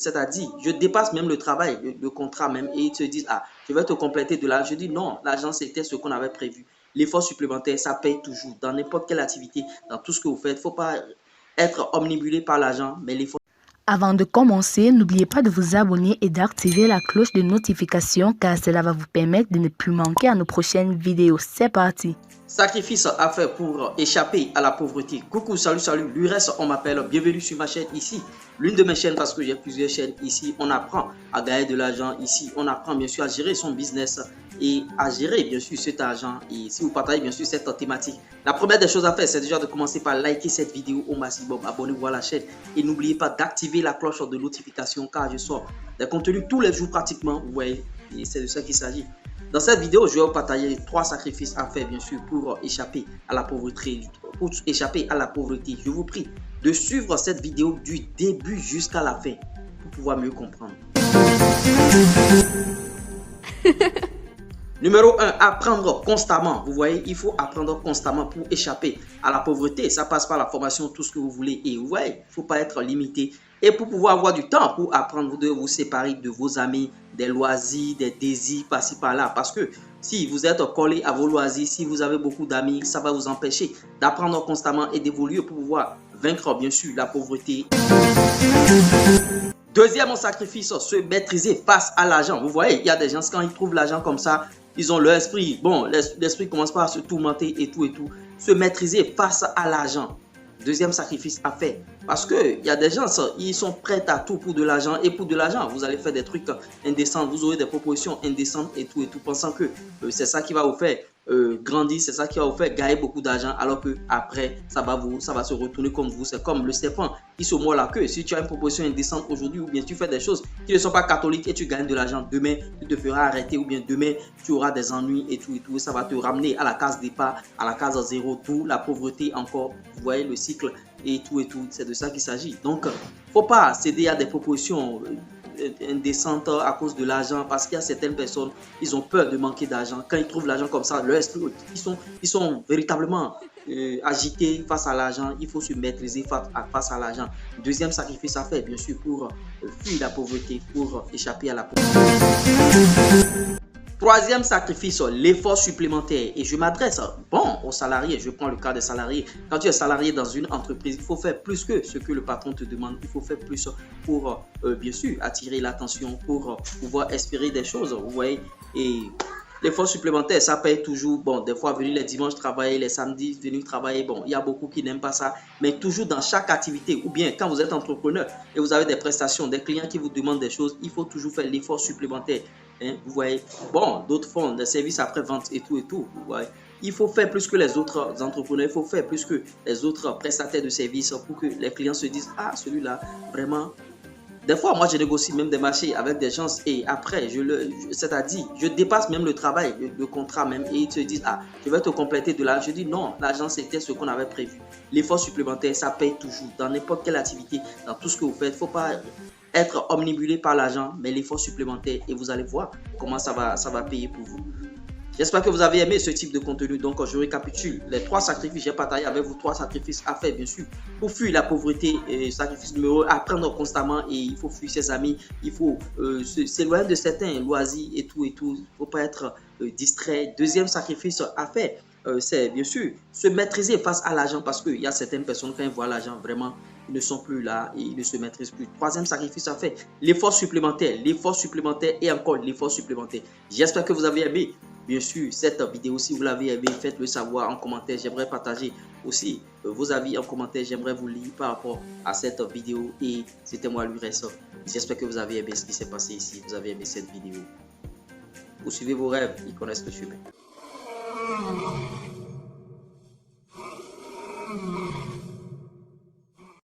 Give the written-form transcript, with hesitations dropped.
c'est-à-dire, je dépasse même le travail, le contrat même, et ils te disent, ah, je vais te compléter de l'argent. Je dis non, l'argent, c'était ce qu'on avait prévu. L'effort supplémentaire, ça paye toujours, dans n'importe quelle activité, dans tout ce que vous faites. Il ne faut pas être omnibulé par l'argent, mais l'effort. Avant de commencer, n'oubliez pas de vous abonner et d'activer la cloche de notification car cela va vous permettre de ne plus manquer à nos prochaines vidéos. C'est parti! Sacrifice à faire pour échapper à la pauvreté. Coucou, salut, salut. L'URES, on m'appelle. Bienvenue sur ma chaîne ici. L'une de mes chaînes parce que j'ai plusieurs chaînes ici. On apprend à gagner de l'argent ici. On apprend bien sûr à gérer son business et à gérer bien sûr cet argent. Et si vous partagez bien sûr cette thématique, la première des choses à faire, c'est déjà de commencer par liker cette vidéo au maximum. Abonnez-vous à la chaîne et n'oubliez pas d'activer la cloche de notification car je sors des contenus tous les jours pratiquement. Vous voyez, et c'est de ça qu'il s'agit. Dans cette vidéo, je vais vous partager 3 sacrifices à faire, bien sûr, pour échapper à la pauvreté. Je vous prie de suivre cette vidéo du début jusqu'à la fin pour pouvoir mieux comprendre. Numéro 1, apprendre constamment. Vous voyez, il faut apprendre constamment pour échapper à la pauvreté. Ça passe par la formation, tout ce que vous voulez. Et vous voyez, il ne faut pas être limité. Et pour pouvoir avoir du temps pour apprendre, vous devez vous séparer de vos amis, des loisirs, des désirs par-ci par-là. Parce que si vous êtes collé à vos loisirs, si vous avez beaucoup d'amis, ça va vous empêcher d'apprendre constamment et d'évoluer pour pouvoir vaincre, bien sûr, la pauvreté. Deuxième sacrifice, se maîtriser face à l'argent. Vous voyez, il y a des gens, quand ils trouvent l'argent comme ça, ils ont leur esprit. Bon, l'esprit commence par se tourmenter et tout et tout. Se maîtriser face à l'argent. Deuxième sacrifice à faire. Parce qu'il y a des gens, ils sont prêts à tout pour de l'argent. Et pour de l'argent, vous allez faire des trucs indécents. Vous aurez des propositions indécentes et tout, pensant que c'est ça qui va vous faire grandir, c'est ça qui va vous faire gagner beaucoup d'argent. Alors que après, ça va se retourner contre vous. C'est comme le serpent qui se mord la queue. Si tu as une proposition indécente aujourd'hui, ou bien tu fais des choses qui ne sont pas catholiques et tu gagnes de l'argent, demain, tu te feras arrêter. Ou bien demain, tu auras des ennuis et tout. Et ça va te ramener à la case départ, à la case zéro, tout, la pauvreté encore. Vous voyez le cycle et tout. C'est de ça qu'il s'agit. Donc, faut pas céder à des propositions indécentes à cause de l'argent, parce qu'il y a certaines personnes, ils ont peur de manquer d'argent. Quand ils trouvent l'argent comme ça, leur esprit, ils sont véritablement agités face à l'argent. Il faut se maîtriser face à l'argent. Deuxième sacrifice à faire, bien sûr, pour fuir la pauvreté, pour échapper à la pauvreté. Troisième sacrifice, l'effort supplémentaire. Et je m'adresse aux salariés. Je prends le cas des salariés. Quand tu es salarié dans une entreprise, il faut faire plus que ce que le patron te demande. Il faut faire plus pour, bien sûr, attirer l'attention, pour pouvoir espérer des choses. Vous voyez. Et l'effort supplémentaire, ça paye toujours. Bon, des fois, venir les dimanches travailler, les samedis, venir travailler. Bon, il y a beaucoup qui n'aiment pas ça. Mais toujours dans chaque activité, ou bien quand vous êtes entrepreneur et vous avez des prestations, des clients qui vous demandent des choses, il faut toujours faire l'effort supplémentaire. Vous voyez, bon, d'autres font des services après-vente et tout. Vous voyez. Il faut faire plus que les autres entrepreneurs, il faut faire plus que les autres prestataires de services pour que les clients se disent, ah, celui-là, vraiment. Des fois, moi, je négocie même des marchés avec des gens et après, c'est-à-dire, je dépasse même le travail, le contrat même, et ils se disent, ah, je vais te compléter de l'argent. Je dis non, l'argent, c'était ce qu'on avait prévu. L'effort supplémentaire, ça paye toujours, dans n'importe quelle activité, dans tout ce que vous faites. Il ne faut pas être omnibulé par l'argent, mais l'effort supplémentaire, et vous allez voir comment ça va payer pour vous. J'espère que vous avez aimé ce type de contenu. Donc, je récapitule les 3 sacrifices. J'ai partagé avec vous 3 sacrifices à faire, bien sûr, pour fuir la pauvreté. Sacrifice numéro 1, apprendre constamment et il faut fuir ses amis. Il faut s'éloigner de certains loisirs et tout. Il ne faut pas être distrait. Deuxième sacrifice à faire, c'est bien sûr se maîtriser face à l'argent, parce qu'il y a certaines personnes, quand ils voient l'argent, vraiment, ils ne sont plus là et ils ne se maîtrisent plus. Troisième sacrifice à faire, l'effort supplémentaire et encore l'effort supplémentaire. J'espère que vous avez aimé. Bien sûr, cette vidéo, si vous l'avez aimé, faites-le savoir en commentaire. J'aimerais partager aussi vos avis en commentaire. J'aimerais vous lire par rapport à cette vidéo. Et c'était moi, l'URES. J'espère que vous avez aimé ce qui s'est passé ici. Vous avez aimé cette vidéo. Poursuivez vos rêves. Ils connaissent le chemin.